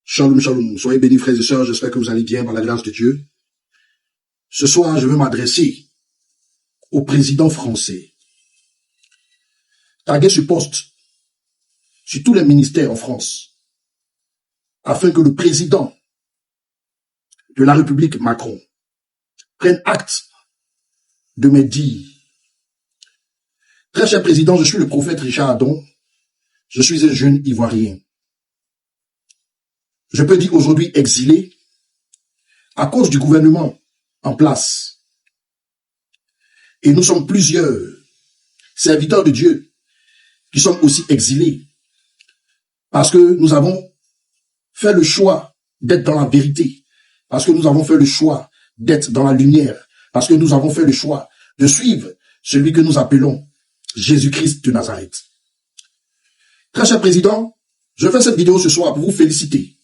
Shalom, shalom. Soyez bénis, frères et sœurs. J'espère que vous allez bien par la grâce de Dieu. Ce soir, je veux m'adresser au président français. Taguer ce poste sur tous les ministères en France, afin que le président de la République, Macron, prenne acte de mes dires. Très cher président, je suis le prophète Richard Adon. Je suis un jeune Ivoirien. Je peux dire aujourd'hui exilé à cause du gouvernement en place. Et nous sommes plusieurs serviteurs de Dieu qui sommes aussi exilés parce que nous avons fait le choix d'être dans la vérité, parce que nous avons fait le choix d'être dans la lumière, parce que nous avons fait le choix de suivre celui que nous appelons Jésus-Christ de Nazareth. Très cher président, je fais cette vidéo ce soir pour vous féliciter,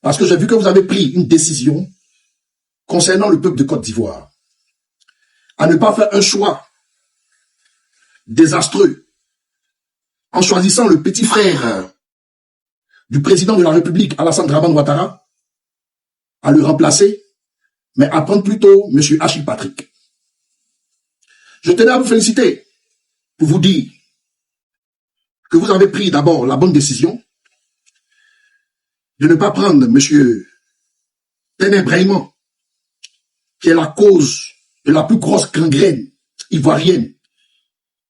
parce que j'ai vu que vous avez pris une décision concernant le peuple de Côte d'Ivoire, à ne pas faire un choix désastreux en choisissant le petit frère du président de la République, Alassane Dramane Ouattara, à le remplacer, mais à prendre plutôt M. Achille Patrick. Je tenais à vous féliciter pour vous dire que vous avez pris d'abord la bonne décision de ne pas prendre M. Tener Braimond, qui est la cause de la plus grosse gangrène ivoirienne.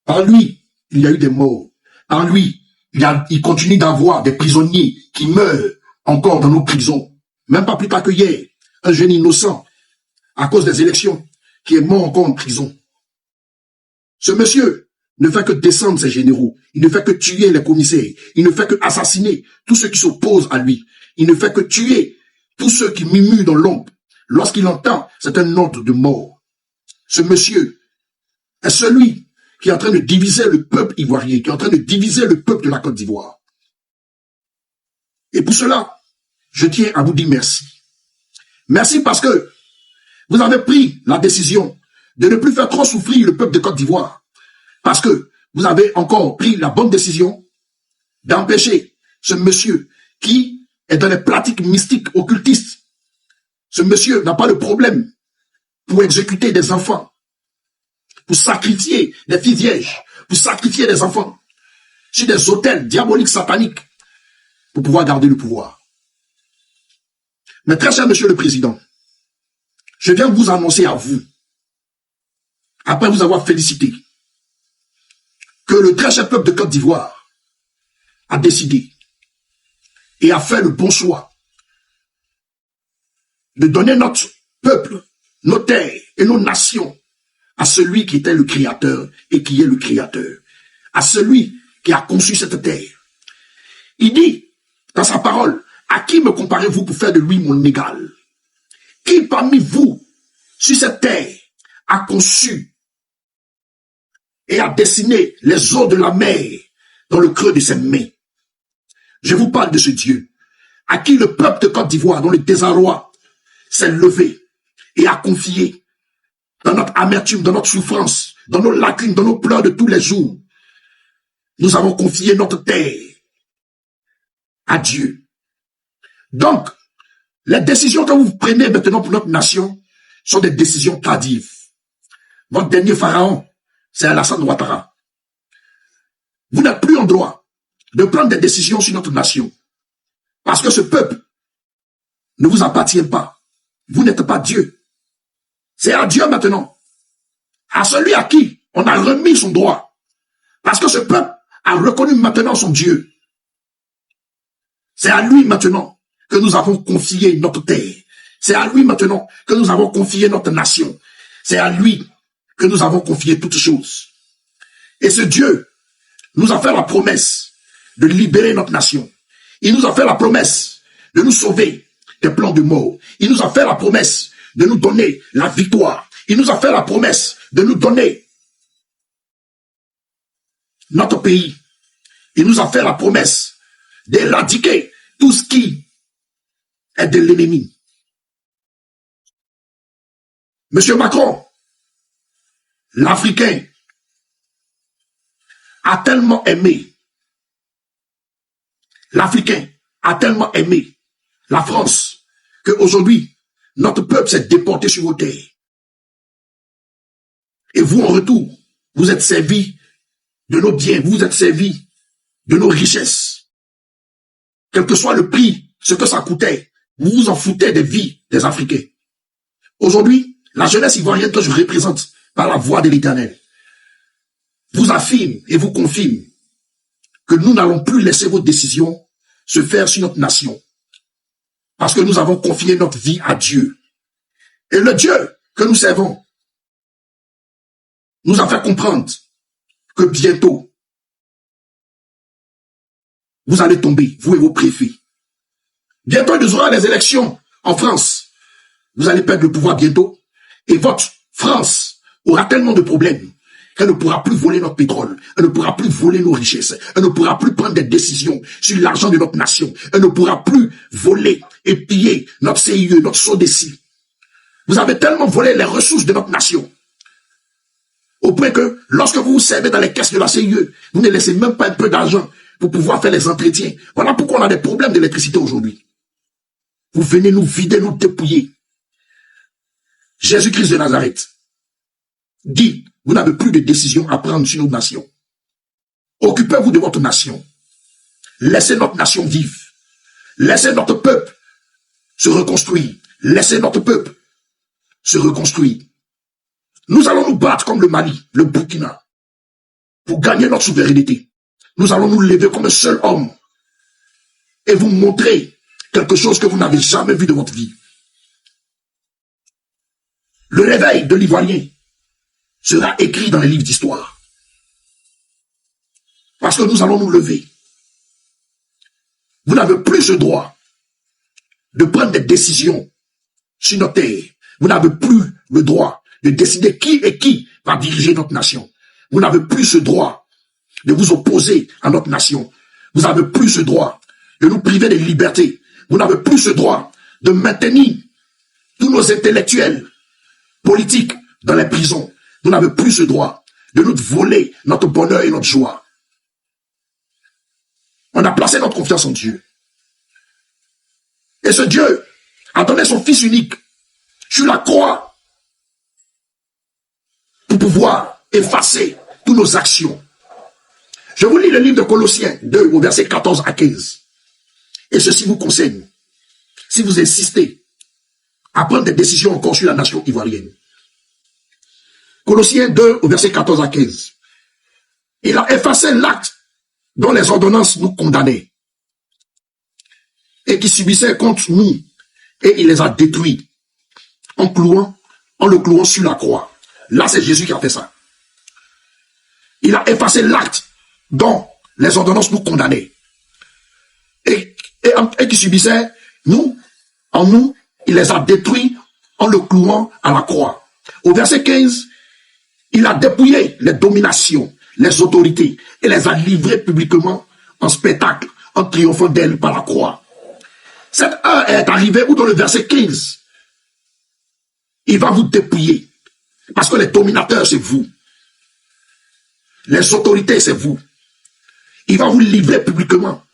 Par lui, il y a eu des morts. Par lui, il continue d'avoir des prisonniers qui meurent encore dans nos prisons. Même pas plus tard que hier, un jeune innocent, à cause des élections, qui est mort encore en prison. Ce monsieur ne fait que descendre ses généraux. Il ne fait que tuer les commissaires. Il ne fait que assassiner tous ceux qui s'opposent à lui. Il ne fait que tuer tous ceux qui murmurent dans l'ombre. Lorsqu'il entend, c'est un ordre de mort. Ce monsieur est celui qui est en train de diviser le peuple ivoirien, qui est en train de diviser le peuple de la Côte d'Ivoire. Et pour cela, je tiens à vous dire merci. Merci parce que vous avez pris la décision de ne plus faire trop souffrir le peuple de Côte d'Ivoire. Parce que vous avez encore pris la bonne décision d'empêcher ce monsieur qui est dans les pratiques mystiques, occultistes. Ce monsieur n'a pas de problème pour exécuter des enfants, pour sacrifier des filles vierges, pour sacrifier des enfants sur des autels diaboliques sataniques pour pouvoir garder le pouvoir. Mais très cher monsieur le président, je viens vous annoncer à vous, après vous avoir félicité, que le très cher peuple de Côte d'Ivoire a décidé et a fait le bon choix de donner notre peuple, nos terres et nos nations à celui qui était le créateur et qui est le créateur, à celui qui a conçu cette terre. Il dit dans sa parole, à qui me comparez-vous pour faire de lui mon égal? Qui parmi vous, sur cette terre, a conçu et a dessiné les eaux de la mer dans le creux de ses mains? Je vous parle de ce Dieu, à qui le peuple de Côte d'Ivoire, dans le désarroi, s'est levé et a confié dans notre amertume, dans notre souffrance, dans nos lacunes, dans nos pleurs de tous les jours. Nous avons confié notre terre à Dieu. Donc, les décisions que vous prenez maintenant pour notre nation sont des décisions tardives. Votre dernier pharaon, c'est Alassane Ouattara. Vous n'êtes plus en droit de prendre des décisions sur notre nation. Parce que ce peuple ne vous appartient pas. Vous n'êtes pas Dieu. C'est à Dieu maintenant. À celui à qui on a remis son droit. Parce que ce peuple a reconnu maintenant son Dieu. C'est à lui maintenant que nous avons confié notre terre. C'est à lui maintenant que nous avons confié notre nation. C'est à lui que nous avons confié toutes choses. Et ce Dieu nous a fait la promesse de libérer notre nation. Il nous a fait la promesse de nous sauver des plans de mort. Il nous a fait la promesse de nous donner la victoire. Il nous a fait la promesse de nous donner notre pays. Il nous a fait la promesse d'éradiquer tout ce qui est de l'ennemi. Monsieur Macron, l'Africain a tellement aimé. L'Africain a tellement aimé la France, qu'aujourd'hui, notre peuple s'est déporté sur vos terres. Et vous, en retour, vous êtes servis de nos biens, vous êtes servis de nos richesses. Quel que soit le prix, ce que ça coûtait, vous vous en foutez des vies des Africains. Aujourd'hui, la jeunesse ivoirienne que je représente par la voix de l'Éternel vous affirme et vous confirme que nous n'allons plus laisser vos décisions se faire sur notre nation. Parce que nous avons confié notre vie à Dieu. Et le Dieu que nous servons nous a fait comprendre que bientôt, vous allez tomber, vous et vos préfets. Bientôt, il y aura les élections en France. Vous allez perdre le pouvoir bientôt. Et votre France aura tellement de problèmes qu'elle ne pourra plus voler notre pétrole. Elle ne pourra plus voler nos richesses. Elle ne pourra plus prendre des décisions sur l'argent de notre nation. Elle ne pourra plus voler et piller notre CIE, notre SODECI. Vous avez tellement volé les ressources de notre nation. Au point que, lorsque vous vous servez dans les caisses de la CIE, vous ne laissez même pas un peu d'argent pour pouvoir faire les entretiens. Voilà pourquoi on a des problèmes d'électricité aujourd'hui. Vous venez nous vider, nous dépouiller. Jésus-Christ de Nazareth dit, vous n'avez plus de décision à prendre sur notre nation. Occupez-vous de votre nation. Laissez notre nation vivre. Laissez notre peuple se reconstruire. Laissez notre peuple se reconstruire. Nous allons nous battre comme le Mali, le Burkina, pour gagner notre souveraineté. Nous allons nous lever comme un seul homme et vous montrer quelque chose que vous n'avez jamais vu de votre vie. Le réveil de l'Ivoirien sera écrit dans les livres d'histoire. Parce que nous allons nous lever. Vous n'avez plus ce droit de prendre des décisions sur notre terre. Vous n'avez plus le droit de décider qui va diriger notre nation. Vous n'avez plus ce droit de vous opposer à notre nation. Vous n'avez plus ce droit de nous priver des libertés. Vous n'avez plus ce droit de maintenir tous nos intellectuels politiques dans les prisons. Vous n'avez plus ce droit de nous voler notre bonheur et notre joie. On a placé notre confiance en Dieu. Et ce Dieu a donné son Fils unique sur la croix pour pouvoir effacer toutes nos actions. Je vous lis le livre de Colossiens 2 au verset 14 à 15. Et ceci vous concerne. Si vous insistez à prendre des décisions encore sur la nation ivoirienne. Colossiens 2 au verset 14 à 15. Il a effacé l'acte dont les ordonnances nous condamnaient et qui subissaient contre nous, et il les a détruits en le clouant sur la croix. Là, c'est Jésus qui a fait ça. Il a effacé l'acte dont les ordonnances nous condamnaient et qui subissaient en nous, il les a détruits en le clouant à la croix. Au verset 15, il a dépouillé les dominations, les autorités et les a livrées publiquement en spectacle, en triomphant d'elles par la croix. Cette heure est arrivée où dans le verset 15, il va vous dépouiller. Parce que les dominateurs, c'est vous. Les autorités, c'est vous. Il va vous livrer publiquement,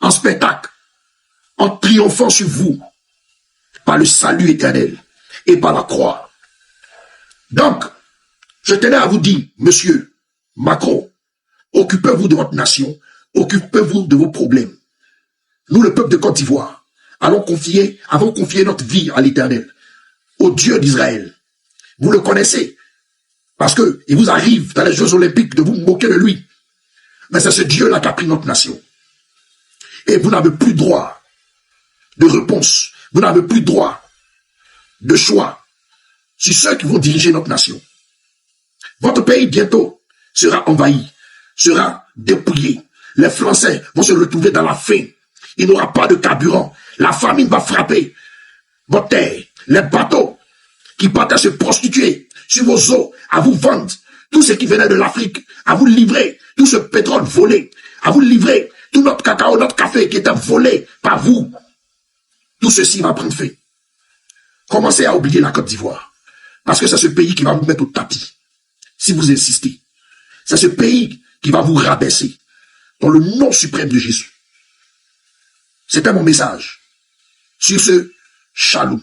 en spectacle, en triomphant sur vous, par le salut éternel et par la croix. Donc, je tenais à vous dire, monsieur Macron, occupez-vous de votre nation, occupez-vous de vos problèmes. Nous, le peuple de Côte d'Ivoire, avons confié notre vie à l'Éternel, au Dieu d'Israël. Vous le connaissez, parce que il vous arrive dans les Jeux Olympiques de vous moquer de lui. Mais c'est ce Dieu-là qui a pris notre nation. Et vous n'avez plus droit de réponse. Vous n'avez plus droit de choix sur ceux qui vont diriger notre nation. Votre pays bientôt sera envahi, sera dépouillé. Les Français vont se retrouver dans la faim. Il n'y aura pas de carburant. La famine va frapper votre terre. Les bateaux qui partaient se prostituer sur vos eaux, à vous vendre tout ce qui venait de l'Afrique, à vous livrer tout ce pétrole volé, à vous livrer tout notre cacao, notre café qui était volé par vous. Tout ceci va prendre fin. Commencez à oublier la Côte d'Ivoire. Parce que c'est ce pays qui va vous mettre au tapis. Si vous insistez. C'est ce pays qui va vous rabaisser. Dans le nom suprême de Jésus. C'était mon message. Sur ce, shalom.